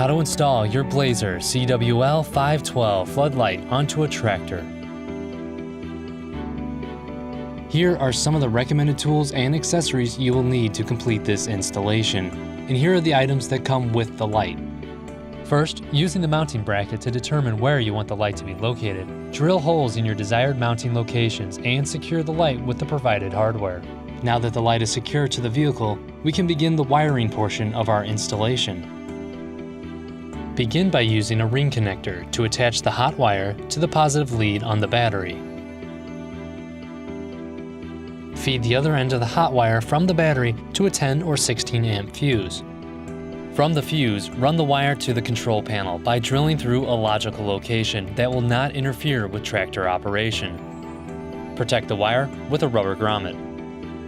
How to install your Blazer CWL512 floodlight onto a tractor. Here are some of the recommended tools and accessories you will need to complete this installation, and here are the items that come with the light. First, using the mounting bracket to determine where you want the light to be located, drill holes in your desired mounting locations and secure the light with the provided hardware. Now that the light is secured to the vehicle, we can begin the wiring portion of our installation. Begin by using a ring connector to attach the hot wire to the positive lead on the battery. Feed the other end of the hot wire from the battery to a 10 or 16 amp fuse. From the fuse, run the wire to the control panel by drilling through a logical location that will not interfere with tractor operation. Protect the wire with a rubber grommet.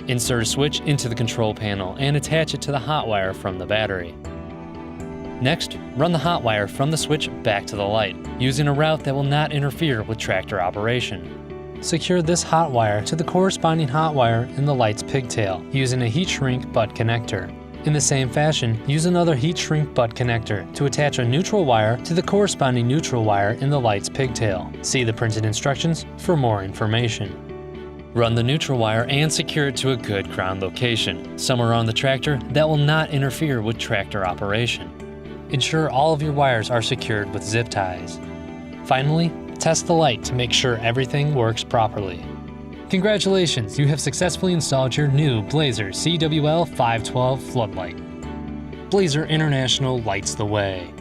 Insert a switch into the control panel and attach it to the hot wire from the battery. Next, run the hot wire from the switch back to the light, using a route that will not interfere with tractor operation. Secure this hot wire to the corresponding hot wire in the light's pigtail, using a heat shrink butt connector. In the same fashion, use another heat shrink butt connector to attach a neutral wire to the corresponding neutral wire in the light's pigtail. See the printed instructions for more information. Run the neutral wire and secure it to a good ground location, somewhere on the tractor that will not interfere with tractor operation. Ensure all of your wires are secured with zip ties. Finally, test the light to make sure everything works properly. Congratulations, you have successfully installed your new Blazer CWL512 floodlight. Blazer International lights the way.